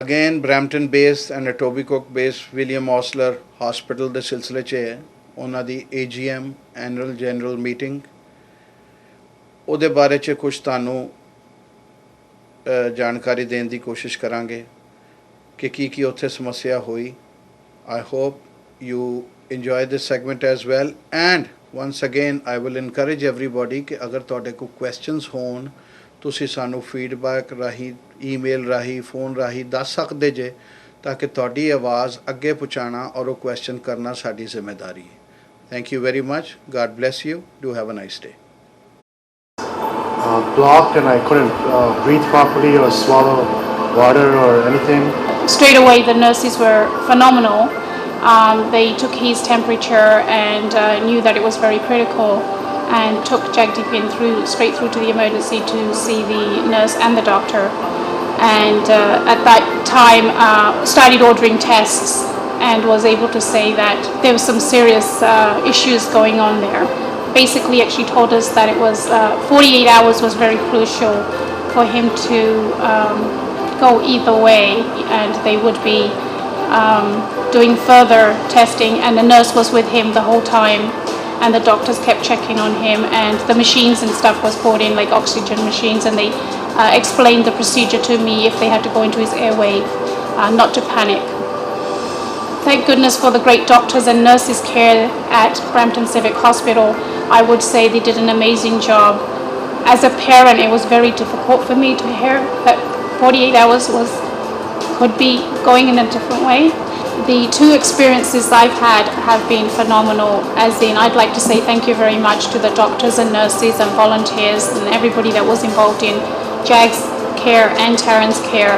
Again, Brampton based and Etobicoke based William Osler Hospital ਦੇ ਸਿਲਸਿਲੇ 'ਚ ਹੈ ਉਹਨਾਂ ਦੀ AGM ਐਨੂਅਲ ਜਨਰਲ ਮੀਟਿੰਗ ਉਹਦੇ ਬਾਰੇ 'ਚ ਕੁਝ ਤੁਹਾਨੂੰ ਜਾਣਕਾਰੀ ਦੇਣ ਦੀ ਕੋਸ਼ਿਸ਼ ਕਰਾਂਗੇ ਕਿ ਕੀ ਉੱਥੇ ਸਮੱਸਿਆ ਹੋਈ. I hope you enjoy this segment as well, and once again I will encourage everybody ਕਿ ਅਗਰ ਤੁਹਾਡੇ ਕੋਈ questions ਹੋਣ ਤੁਸੀਂ ਸਾਨੂੰ ਫੀਡਬੈਕ ਰਾਹੀਂ ਈਮੇਲ ਰਾਹੀਂ ਫੋਨ ਰਾਹੀਂ ਦੱਸ ਸਕਦੇ ਜੇ ਤਾਂ ਕਿ ਤੁਹਾਡੀ ਆਵਾਜ਼ ਅੱਗੇ ਪਹੁੰਚਾਉਣਾ ਔਰ ਉਹ ਕੁਐਸਚਨ ਕਰਨਾ ਸਾਡੀ ਜ਼ਿੰਮੇਵਾਰੀ ਹੈ. Thank you very much. God bless you. Do have a nice day. Blocked and I couldn't breathe properly or swallow water or anything. Straight away the nurses were phenomenal. They took his temperature and knew that it was very critical and took Jagdeep in straight through to the emergency to see the nurse and the doctor, and at that time started ordering tests and was able to say that there were some serious issues going on there. Basically actually told us that it was 48 hours was very crucial for him to go either way, and they would be doing further testing, and the nurse was with him the whole time and the doctors kept checking on him, and the machines and stuff was brought in, like oxygen machines, and they explained the procedure to me if they had to go into his airway, not to panic. Thank goodness for the great doctors and nurses care at Brampton Civic Hospital. I would say they did an amazing job. As a parent, it was very difficult for me to hear that 48 hours could be going in a different way. The two experiences I've had have been phenomenal, as in I'd like to say thank you very much to the doctors and nurses and volunteers and everybody that was involved in JAG's care and Taryn's care.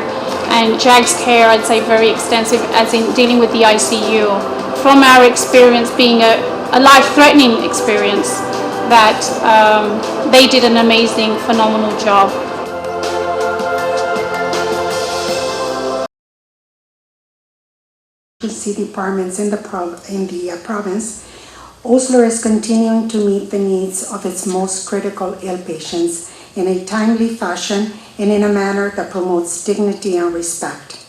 And JAG's care, I'd say very extensive, as in dealing with the ICU. From our experience being a life-threatening experience, that they did an amazing, phenomenal job. City departments in the province, Osler is continuing to meet the needs of its most critical ill patients in a timely fashion and in a manner that promotes dignity and respect.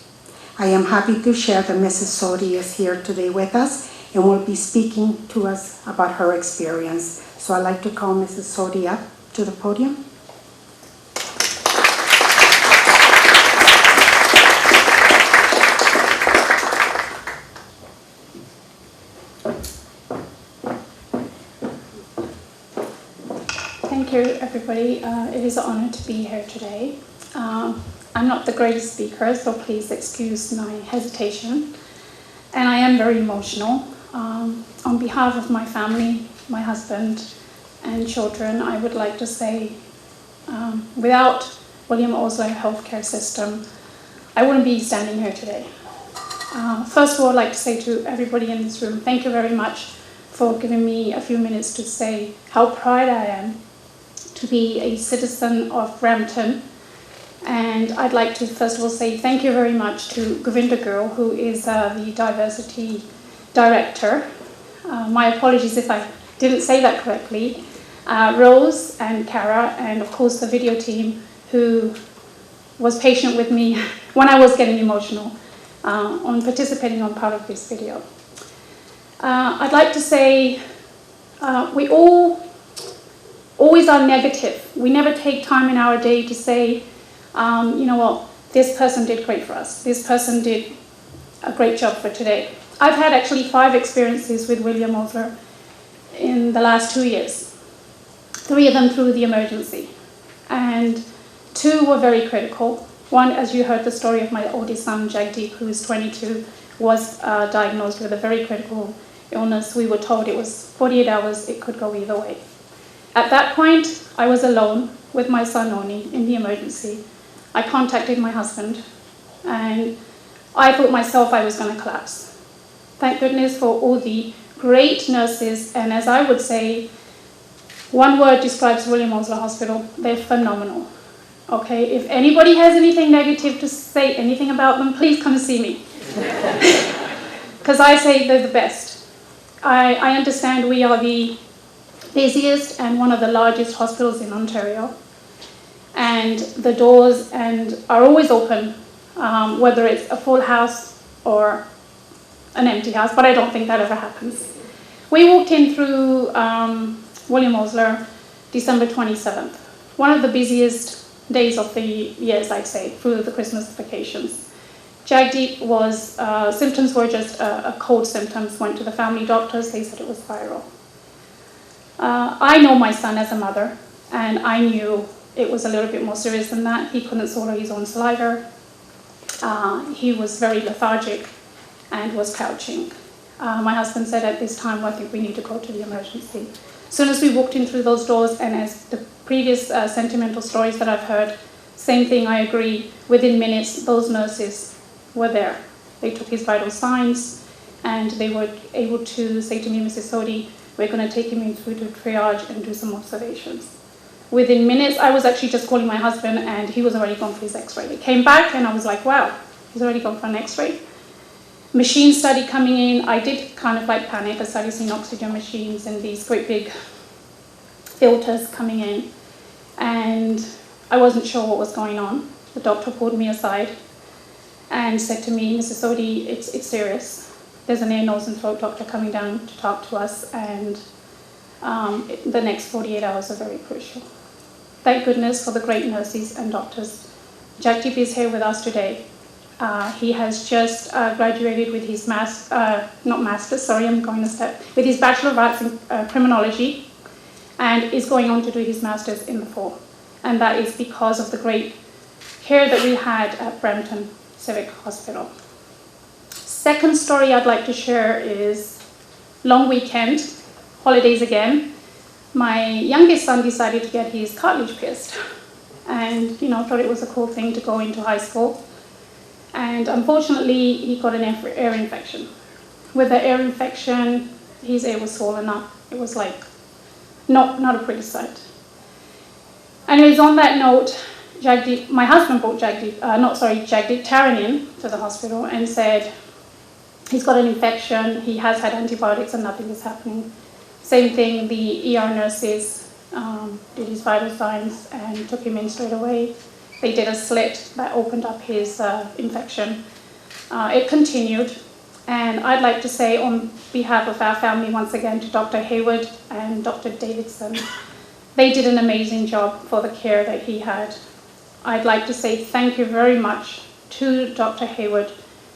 I am happy to share that Mrs. Sodi is here today with us and will be speaking to us about her experience. So I'd like to call Mrs. Sodi up to the podium. Thank you, everybody. It is an honor to be here today. I'm not the greatest speaker, so please excuse my hesitation. And I am very emotional. On behalf of my family, my husband and children, I would like to say without William Osler healthcare system, I wouldn't be standing here today. First of all, I'd like to say to everybody in this room, thank you very much for giving me a few minutes to say how proud I am to be a citizen of Brampton. And I'd like to first of all say thank you very much to Govinda Girl, who is the diversity director. My apologies if I didn't say that correctly. Rose and Kara, and of course the video team who was patient with me when I was getting emotional on participating on part of this video. I'd like to say we always are negative. We never take time in our day to say, you know what, this person did great for us. This person did a great job for today. I've had actually 5 experiences with William Osler in the last 2 years. 3 of them through the emergency. And 2 were very critical. One, as you heard the story of my oldest son, Jagdeep, who is 22, was diagnosed with a very critical illness. We were told it was 48 hours, it could go either way. At that point, I was alone with my son Oni in the emergency. I contacted my husband and I thought myself I was going to collapse. Thank goodness for all the great nurses, and as I would say, one word describes William Osler Hospital, they're phenomenal. Okay, if anybody has anything negative to say, anything about them, please come see me. Because I say they're the best. I understand we are the busiest and one of the largest hospitals in Ontario, and the doors are always open whether it's a full house or an empty house, but I don't think that ever happens. We walked in through William Osler, December 27th, one of the busiest days of the years, I'd say, through the Christmas vacations. Jagdeep was, symptoms were just a cold symptoms, went to the family doctors, they said it was viral. I know my son as a mother, and I knew it was a little bit more serious than that. He couldn't swallow his own saliva. He was very lethargic and was couching. My husband said at this time, well, I think we need to go to the emergency. As soon as we walked in through those doors, and as the previous sentimental stories that I've heard, same thing, I agree, within minutes, those nurses were there. They took his vital signs, and they were able to say to me, Mrs. Sodhi, we're going to take him in through to triage and do some observations. Within minutes, I was actually just calling my husband, and he was already gone for his x-ray. They came back, and I was like, wow, he's already gone for an x-ray. Machine study coming in, I did kind of like panic. I started seeing oxygen machines and these great big filters coming in, and I wasn't sure what was going on. The doctor pulled me aside and said to me, Mrs. Sodhi, it's serious. There's an ear, nose and throat doctor coming down to talk to us, and the next 48 hours are very crucial. Thank goodness for the great nurses and doctors. Jagdeep is here with us today. He has just graduated with his with his Bachelor of Arts in Criminology, and is going on to do his Masters in the fall. And that is because of the great care that we had at Brampton Civic Hospital. Second story I'd like to share is long weekend, holidays again. My youngest son decided to get his cartilage pierced, and thought it was a cool thing to go into high school. And unfortunately, he got an ear infection. With the ear infection, his ear was swollen up. It was like not a pretty sight. Anyways, on that note, my husband brought Jagdeep Taran in to the hospital and said, he's got an infection, he has had antibiotics and nothing is happening. Same thing, the ER nurses did his vital signs and took him in straight away. They did a slit that opened up his infection. It continued, and I'd like to say on behalf of our family once again to Dr. Hayward and Dr. Davidson, they did an amazing job for the care that he had. I'd like to say thank you very much to Dr. Hayward.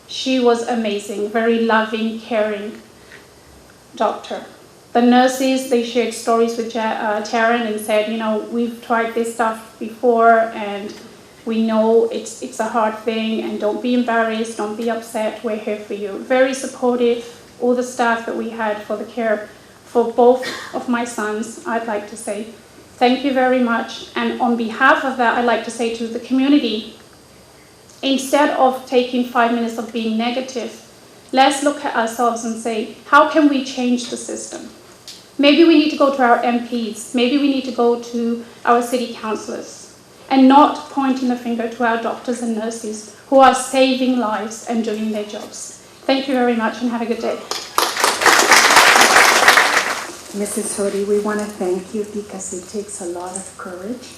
She was amazing, very loving, caring doctor. The nurses, they shared stories with Taran and said, we've tried this stuff before, and we know it's a hard thing, and don't be embarrassed, don't be upset, we're here for you. Very supportive, all the staff that we had for the care for both of my sons, I'd like to say thank you very much. And on behalf of that, I'd like to say to the community, instead of taking 5 minutes of being negative, let's look at ourselves and say, how can we change the system? Maybe we need to go to our MPs, maybe we need to go to our city councillors, and not pointing the finger to our doctors and nurses who are saving lives and doing their jobs. Thank you very much and have a good day. Mrs. Sodhi, we want to thank you because it takes a lot of courage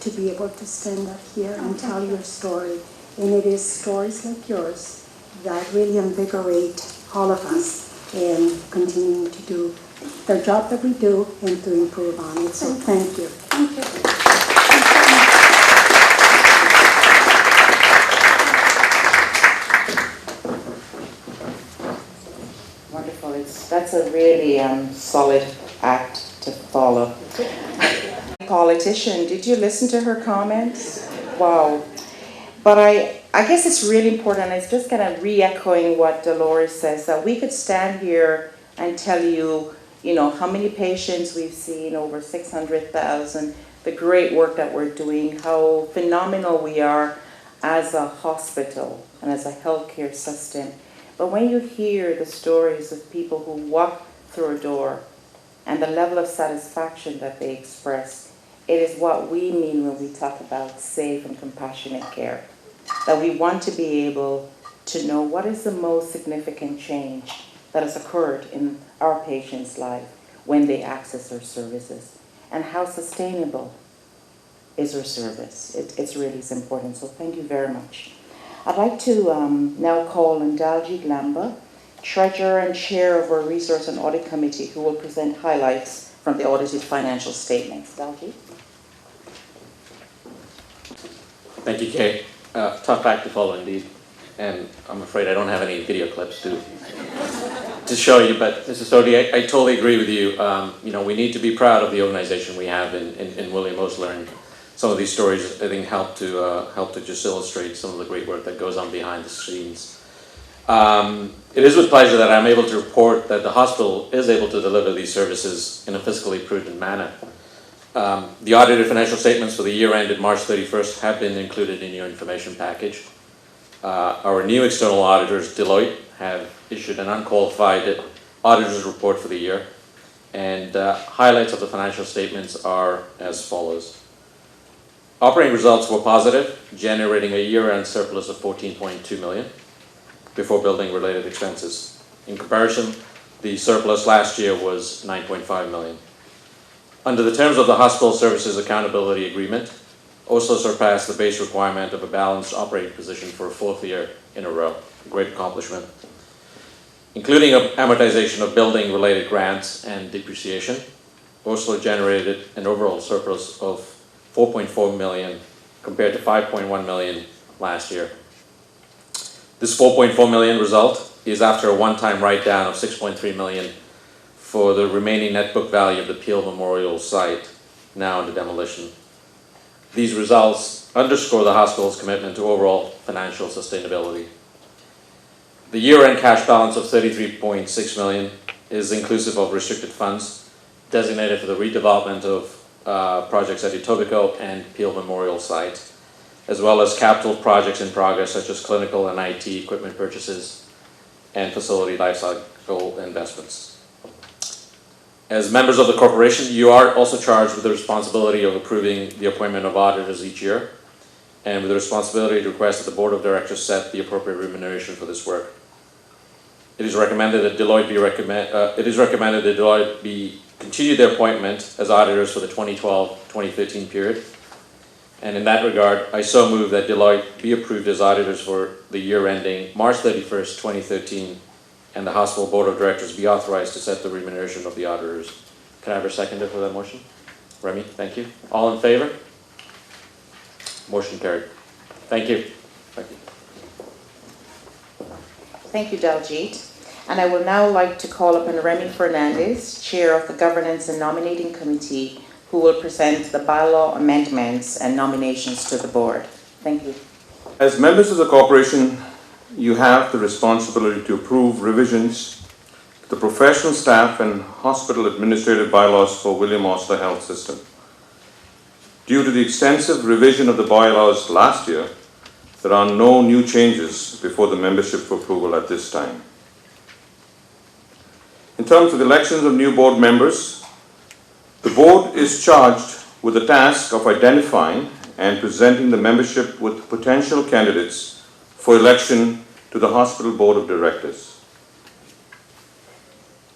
to be able to stand up here and tell your story. And it is stories like yours that really invigorate all of us in continuing to do the job that we do and to improve on it. So thank you. Thank you. Wonderful. That's a really solid act to follow. Politician, did you listen to her comments? Wow. But I guess it's really important, and it's just kind of re-echoing what Dolores says, that we could stand here and tell you, how many patients we've seen, over 600,000, the great work that we're doing, how phenomenal we are as a hospital and as a healthcare system. But when you hear the stories of people who walk through a door and the level of satisfaction that they express, it is what we mean when we talk about safe and compassionate care. That we want to be able to know what is the most significant change that has occurred in our patients' life when they access our services, and how sustainable is our service. It's really important, so thank you very much. I'd like to now call on Daljit Lamba, Treasurer and Chair of our Resource and Audit Committee, who will present highlights from the audited financial statements. Daljit? Thank you, Kay. Tough act to follow indeed. And I'm afraid I don't have any video clips to show you, but Mrs. Sodi, I totally agree with you. We need to be proud of the organization we have in William Osler, and some of these stories I think help to just illustrate some of the great work that goes on behind the scenes. It is with pleasure that I'm able to report that the hospital is able to deliver these services in a fiscally prudent manner. The audited financial statements for the year ended March 31st have been included in your information package. Our new external auditors, Deloitte, have issued an unqualified auditor's report for the year, and highlights of the financial statements are as follows. Operating results were positive, generating a year-end surplus of $14.2 million before building related expenses. In comparison, the surplus last year was $9.5 million. Under the terms of the Hospital Services Accountability Agreement, Osler surpassed the base requirement of a balanced operating position for a fourth year in a row. A great accomplishment. Including amortization of building-related grants and depreciation, Osler generated an overall surplus of $4.4 million compared to $5.1 million last year. This $4.4 million result is after a one-time write-down of $6.3 million for the remaining net book value of the Peel Memorial site, now under demolition. These results underscore the hospital's commitment to overall financial sustainability. The year-end cash balance of $33.6 million is inclusive of restricted funds designated for the redevelopment of projects at Etobicoke and Peel Memorial site, as well as capital projects in progress such as clinical and IT equipment purchases and facility lifecycle investments. As members of the corporation, you are also charged with the responsibility of approving the appointment of auditors each year, and with the responsibility to request that the board of directors set the appropriate remuneration for this work. It is recommended that Deloitte continue their appointment as auditors for the 2012-2013 period. And in that regard, I so move that Deloitte be approved as auditors for the year ending March 31st, 2013, and the hospital board of directors be authorized to set the remuneration of the auditors. Can I have a seconder for that motion? Remy, thank you. All in favor? Motion carried. Thank you. Thank you. Thank you, Daljit. And I would now like to call upon Remy Fernandez, Chair of the Governance and Nominating Committee, who will present the bylaw amendments and nominations to the board. Thank you. As members of the corporation, you have the responsibility to approve revisions to the professional staff and hospital administrative bylaws for William Osler Health System. Due to the extensive revision of the bylaws last year, there are no new changes before the membership for approval at this time. In terms of elections of new board members, the board is charged with the task of identifying and presenting the membership with potential candidates for election to the hospital board of directors.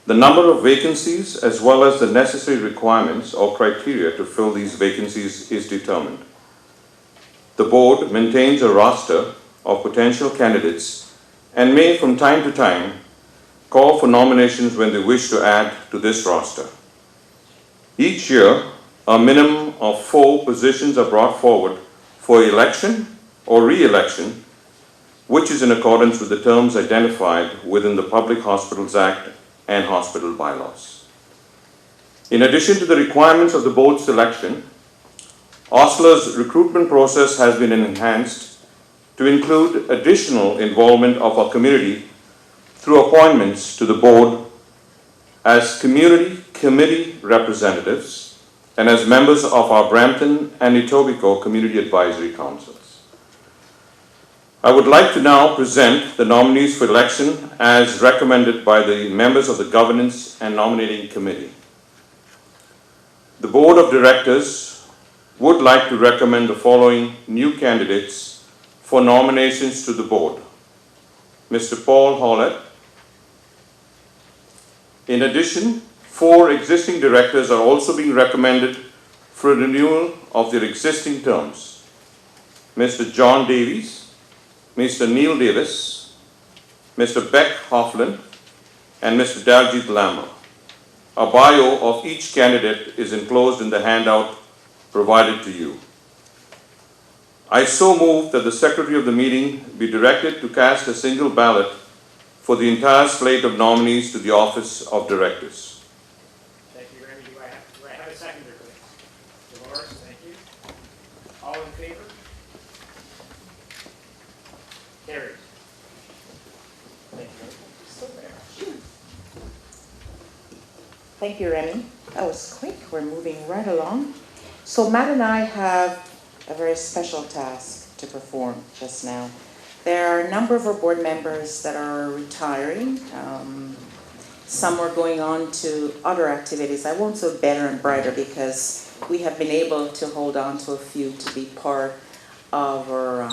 The number of vacancies as well as the necessary requirements or criteria to fill these vacancies is determined. The board maintains a roster of potential candidates and may from time to time call for nominations when they wish to add to this roster. Each year, a minimum of 4 positions are brought forward for election or re-election, which is in accordance with the terms identified within the Public Hospitals Act and hospital bylaws. In addition to the requirements of the board selection, Osler's recruitment process has been enhanced to include additional involvement of our community through appointments to the board as community committee representatives and as members of our Brampton and Etobicoke Community Advisory Councils. I would like to now present the nominees for election as recommended by the members of the Governance and Nominating Committee. The Board of Directors would like to recommend the following new candidates for nominations to the board. Mr. Paul Hollett. In addition, 4 existing directors are also being recommended for renewal of their existing terms. Mr. John Davies, Mr. Neil Davis, Mr. Beck Hoffland, and Mr. Daljit Lama. A bio of each candidate is enclosed in the handout provided to you. I so move that the Secretary of the meeting be directed to cast a single ballot for the entire slate of nominees to the office of directors. Thank you, Remy. Do I have a seconder, please? Dolores, thank you. All in favor? Carried. Thank you. Thank you, Remy. That was quick. We're moving right along. So Matt and I have a very special task to perform just now. There are a number of our board members that are retiring. Some are going on to other activities. I won't say better and brighter because we have been able to hold on to a few to be part of our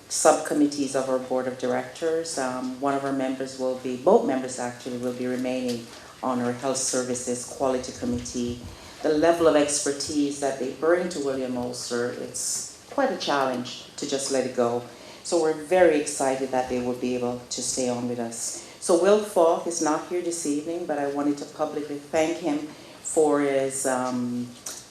subcommittees of our board of directors. One of our members will be, both members actually, will be remaining on our health services quality committee. The level of expertise that they bring to William Osler, it's quite a challenge to just let it go. So we're very excited that they will be able to stay on with us. So Will Falk is not here this evening, but I wanted to publicly thank him for his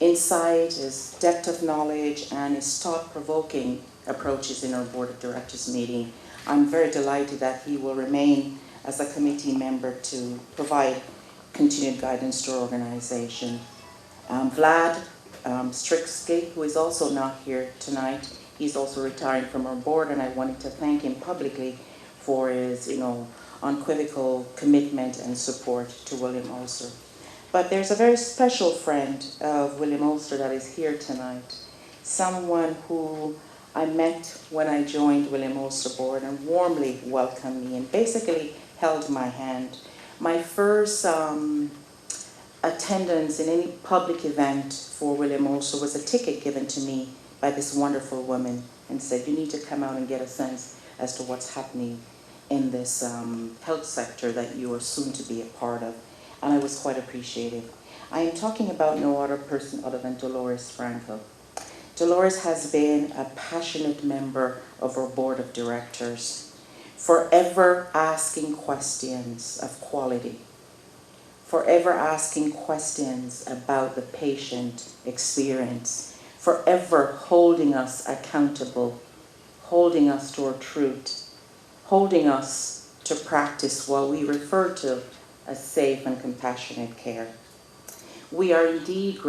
insight, his depth of knowledge, and his thought-provoking approaches in our board of directors meeting. I'm very delighted that he will remain as a committee member to provide continued guidance to our organization. Vlad Striksky, who is also not here tonight, he's also retiring from our board, and I wanted to thank him publicly for his, unequivocal commitment and support to William Osler. But there's a very special friend of William Osler that is here tonight, someone who I met when I joined William Osler board and warmly welcomed me and basically held my hand. My first attendance in any public event for William Osler was a ticket given to me by this wonderful woman and said, you need to come out and get a sense as to what's happening in this health sector that you are soon to be a part of. And I was quite appreciative. I am talking about no other person other than Dolores Franco. Dolores has been a passionate member of our board of directors, forever asking questions of quality, forever asking questions about the patient experience, forever holding us accountable, holding us to our truth, holding us to practice what we refer to as safe and compassionate care. We are indeed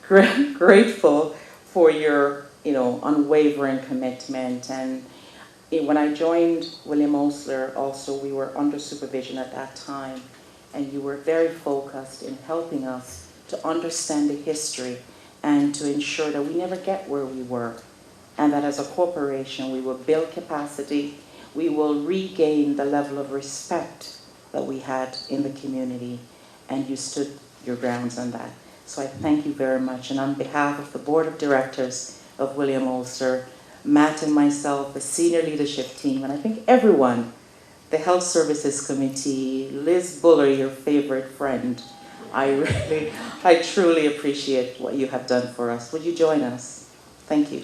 grateful for your unwavering commitment. And when I joined William Osler, also we were under supervision at that time, and you were very focused in helping us to understand the history and to ensure that we never get where we were, and that as a corporation we will build capacity, we will regain the level of respect that we had in the community, and you stood your grounds on that. So I thank you very much, and on behalf of the board of directors of William Osler, Matt and myself, the senior leadership team, and I think everyone, the Health Services Committee, Liz Buller, your favorite friend, I truly appreciate what you have done for us. Would you join us? Thank you.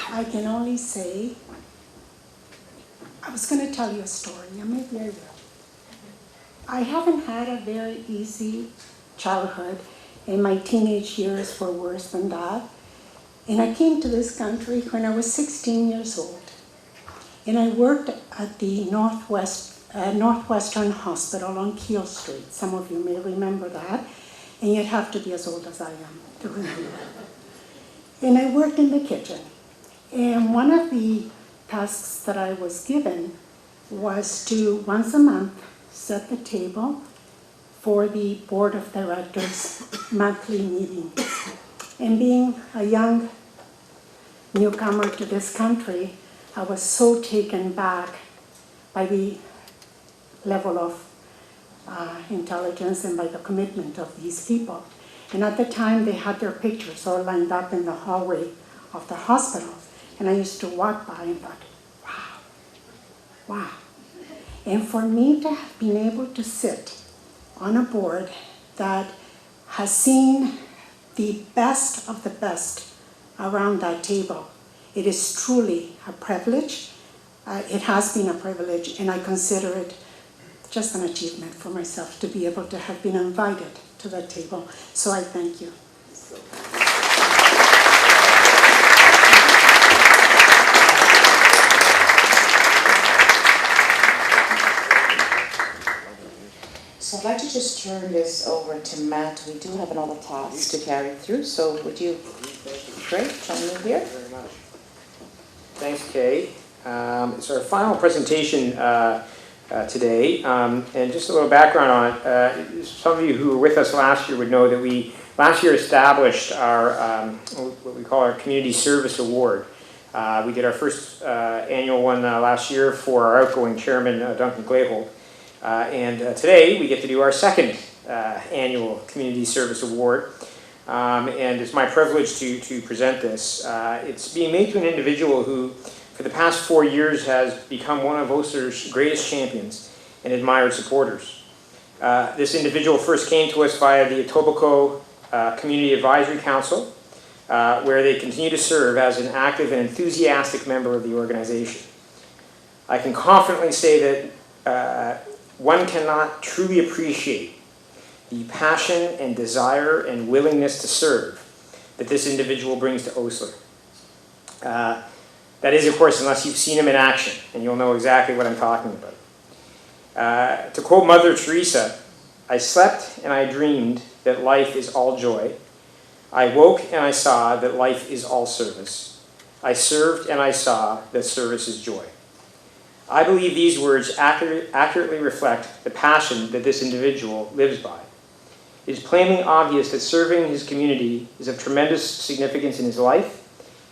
I can only say, I was going to tell you a story, maybe I will. I haven't had a very easy childhood, and my teenage years were worse than that. And I came to this country when I was 16 years old. And I worked at the Northwestern Hospital on Keel Street. Some of you may remember that. And you'd have to be as old as I am to remember that. And I worked in the kitchen. And one of the tasks that I was given was to, once a month, set the table for the board of directors monthly meeting. And being a young newcomer to this country, I was so taken back by the level of intelligence and by the commitment of these people. And at the time, they had their pictures all lined up in the hallway of the hospital. And I used to walk by and thought, wow, wow. And for me to have been able to sit on a board that has seen the best of the best around that table, it is truly a privilege. It has been a privilege, and I consider it just an achievement for myself to be able to have been invited to that table. So I thank you. So I'd like to just turn this over to Matt. We do have another task to carry through, so would you, great, join me here? Thank you very much. Thanks, Kay. It's our final presentation today, and just a little background on it. Some of you who were with us last year would know that we last year established our what we call our Community Service Award. We did our first annual one last year for our outgoing chairman, Duncan Glayholt. And today we get to do our second annual Community Service Award. And it's my privilege to present this. It's being made to an individual who, for the past 4 years, has become one of Osler's greatest champions and admired supporters. This individual first came to us via the Etobicoke Community Advisory Council, where they continue to serve as an active and enthusiastic member of the organization. I can confidently say that one cannot truly appreciate the passion and desire and willingness to serve that this individual brings to Osler. That is, of course, unless you've seen him in action, and you'll know exactly what I'm talking about. To quote Mother Teresa, "I slept and I dreamed that life is all joy. I woke and I saw that life is all service. I served and I saw that service is joy." I believe these words accurately reflect the passion that this individual lives by. It is plainly obvious that serving his community is of tremendous significance in his life,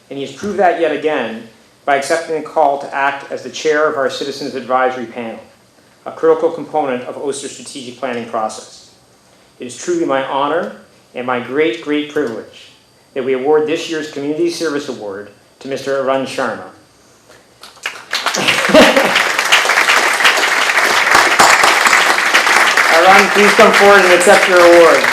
and he has proved that yet again by accepting the call to act as the chair of our Citizens Advisory Panel, a critical component of Osler's strategic planning process. It is truly my honor and my great, great privilege that we award this year's Community Service Award to Mr. Arun Sharma. Arun, please come forward and accept your award.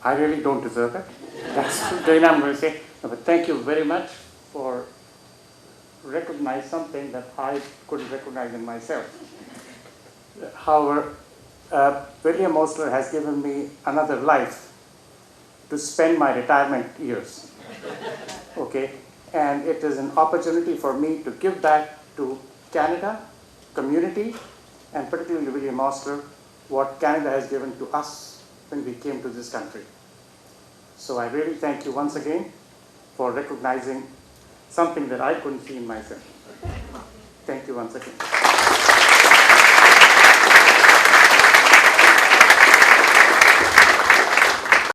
I really don't deserve it. That's then I'm going to say, no, but thank you very much for recognizing something that I couldn't recognize in myself. However, William Osler has given me another life to spend my retirement years. Okay, and it is an opportunity for me to give back to Canada, community, and particularly William Osler, what Canada has given to us when we came to this country. So I really thank you once again for recognizing something that I couldn't see in myself. Thank you once again.